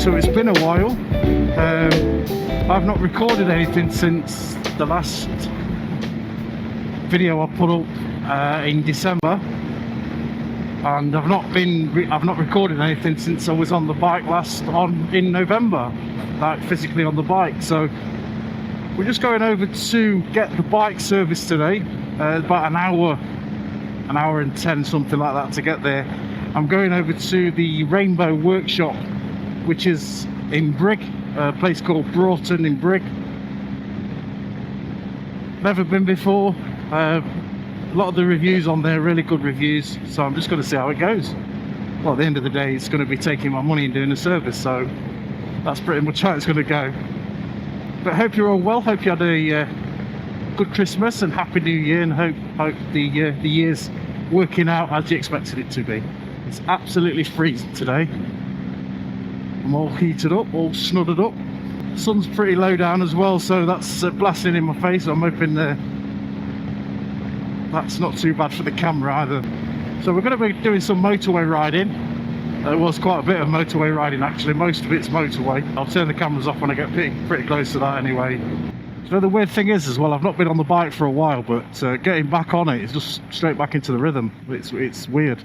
so it's been a while. I've not recorded anything since the last video I put up in December, and I've not recorded anything since I was on the bike in November, like physically on the bike. So we're just going over to get the bike serviced today. About an hour and 10, something like that, to get there. I'm going over to the Rainbow Workshop, which is in Brigg, a place called Broughton in Brigg. Never been before. A lot of the reviews on there, really good reviews, so I'm just going to see how it goes. Well, at the end of the day, it's going to be taking my money and doing a service, so that's pretty much how it's going to go. But hope you're all well, hope you had a good Christmas and Happy New Year, and hope the year's working out as you expected it to be. It's absolutely freezing today. I'm all heated up, all snudded up. Sun's pretty low down as well, so that's blasting in my face. I'm hoping that's not too bad for the camera either. So we're going to be doing some motorway riding. It was quite a bit of motorway riding actually, most of it's motorway. I'll turn the cameras off when I get pretty close to that anyway. So the weird thing is as well, I've not been on the bike for a while, but getting back on it is just straight back into the rhythm. It's weird.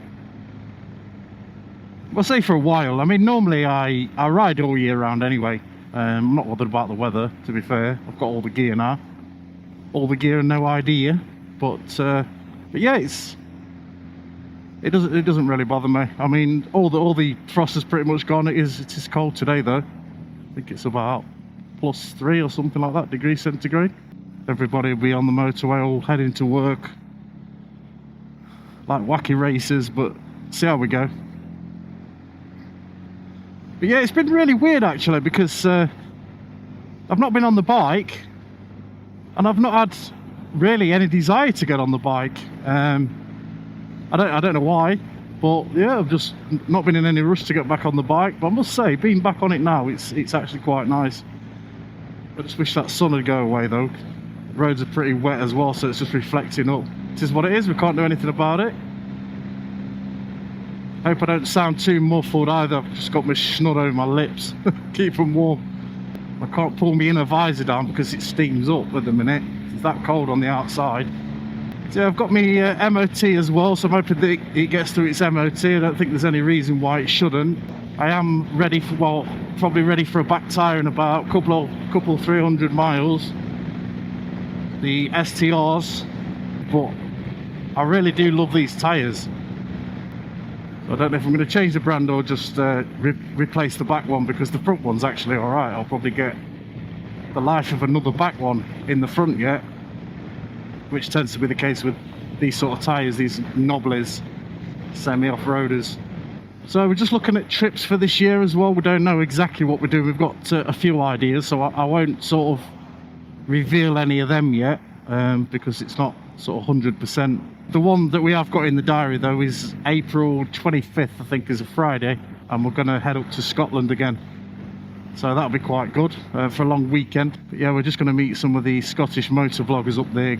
I'll say for a while. I mean, normally I ride all year round anyway. I'm not bothered about the weather, to be fair. I've got all the gear now. All the gear and no idea. But yeah, it doesn't really bother me. I mean, all the frost is pretty much gone. It is cold today though. I think it's about +3 or something like that degrees centigrade. Everybody will be on the motorway, all heading to work like wacky racers, but see how we go. But yeah, it's been really weird actually, because I've not been on the bike and I've not had really any desire to get on the bike. I don't know why, but yeah, I've just not been in any rush to get back on the bike. But I must say, being back on it now, it's actually quite nice. I just wish that sun would go away though. The roads are pretty wet as well, so it's just reflecting up. This is what it is, we can't do anything about it. Hope I don't sound too muffled either. I've just got my schnud over my lips. Keep them warm. I can't pull my inner visor down because it steams up at the minute. It's that cold on the outside. So yeah, I've got my MOT as well, so I'm hoping that it gets through its MOT. I don't think there's any reason why it shouldn't. I am ready for, well, probably ready for a back tyre in about a couple 300 miles. The STRs, but I really do love these tyres. I don't know if I'm going to change the brand or just replace the back one, because the front one's actually alright. I'll probably get the life of another back one in the front yet, which tends to be the case with these sort of tyres, these knobblies, semi-off-roaders. So we're just looking at trips for this year as well. We don't know exactly what we're doing. We've got a few ideas, so I won't sort of reveal any of them yet, because it's not sort of 100%. The one that we have got in the diary though is April 25th, I think, is a Friday, and we're going to head up to Scotland again. So that'll be quite good for a long weekend. But yeah, we're just going to meet some of the Scottish motor vloggers up there.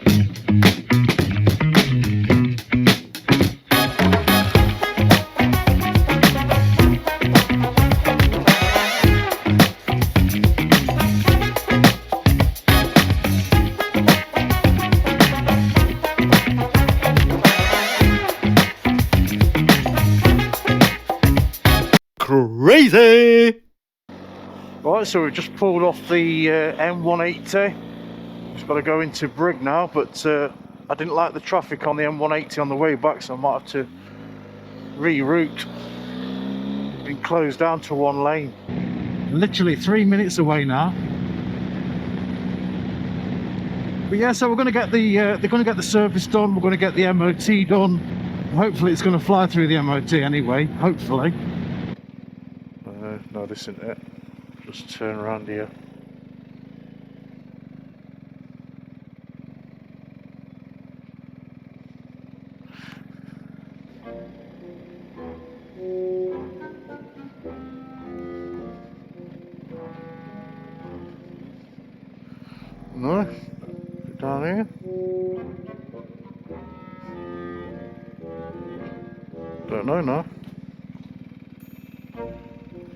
Crazy! Right, so we've just pulled off the M180. Just got to go into Brigg now, but I didn't like the traffic on the M180 on the way back, so I might have to reroute. It's been closed down to one lane. Literally 3 minutes away now. But yeah, so we're going to get they're going to get the service done. We're going to get the MOT done. Hopefully, it's going to fly through the MOT anyway. Hopefully. No, this isn't it. Just turn around here. No, down here. Don't know now.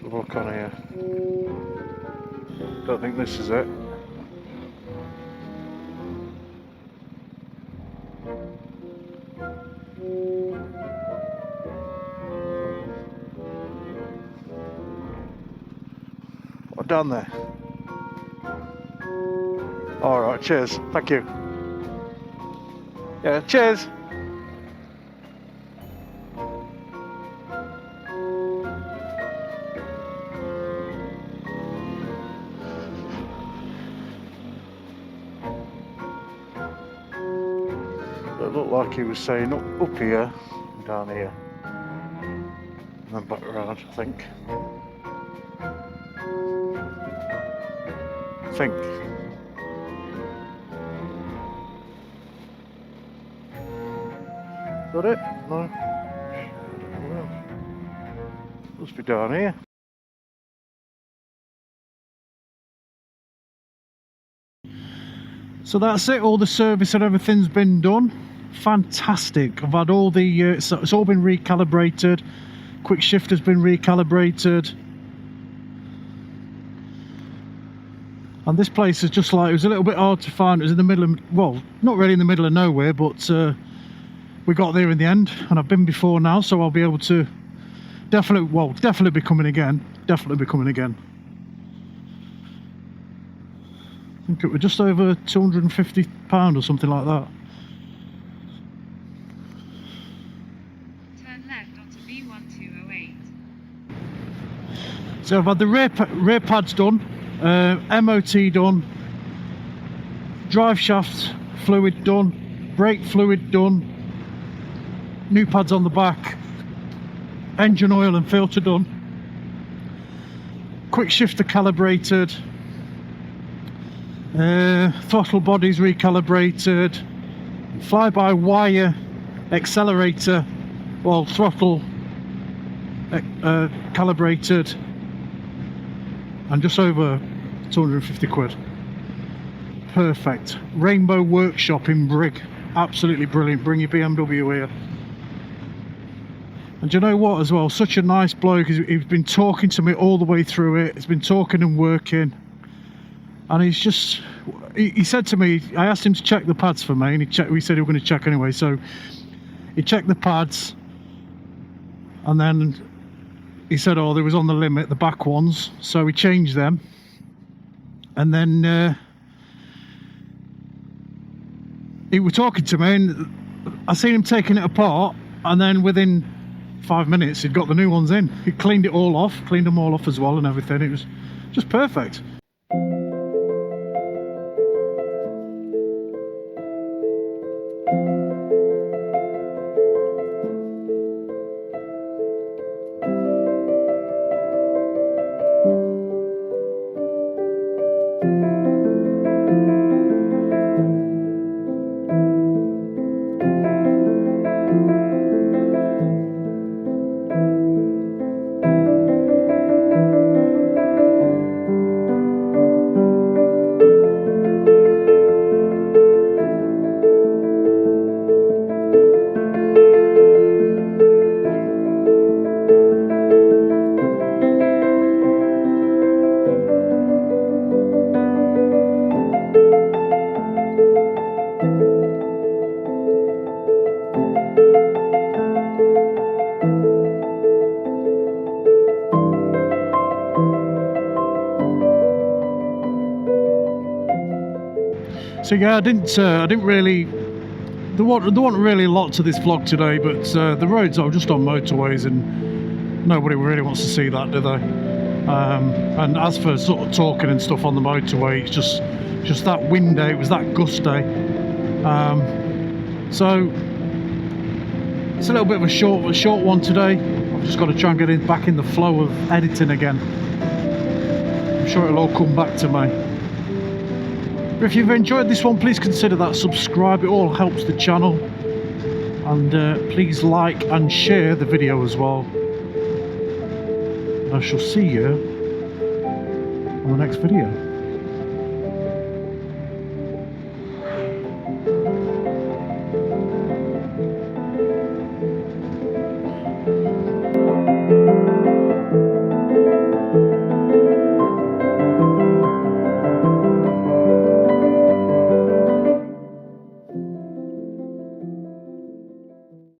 Have a look on here. Don't think this is it. What down there? Alright, cheers. Thank you. Yeah, cheers. It looked like he was saying up here and down here. And then back around, I think. Is that it? No. Well, must be down here. So that's it, all the service and everything's been done. Fantastic. I've had all the, it's all been recalibrated. Quick shift has been recalibrated. And this place is just like, it was a little bit hard to find. It was in the middle of, well, not really in the middle of nowhere, but we got there in the end. And I've been before now, so I'll be able to definitely be coming again. Definitely be coming again. I think it was just over £250 or something like that. Turn left onto B1208. So I've had the rear pads done, MOT done, drive shaft fluid done, brake fluid done, new pads on the back, engine oil and filter done, quick shifter calibrated, throttle bodies recalibrated, fly-by-wire accelerator, well, throttle calibrated, and just over 250 quid. Perfect. Rainbow Workshop in Brig, absolutely brilliant. Bring your BMW here. And do you know what as well, such a nice bloke. He's been talking to me all the way through it. He's been talking and working. And he's just, he said to me, I asked him to check the pads for me, and he said he was going to check anyway, so he checked the pads, and then he said, oh, they was on the limit, the back ones, so he changed them. And then he was talking to me, and I seen him taking it apart, and then within 5 minutes he'd got the new ones in. He cleaned it all off, cleaned them all off as well and everything. It was just perfect. So yeah, I didn't really, there wasn't really a lot to this vlog today, but the roads are just on motorways and nobody really wants to see that, do they? And as for sort of talking and stuff on the motorway, it's just that wind day, it was that gust day. So it's a little bit of a short one today. I've just got to try and get back in the flow of editing again. I'm sure it'll all come back to me. But if you've enjoyed this one, please consider that subscribe. It all helps the channel. And please like and share the video as well. And I shall see you on the next video.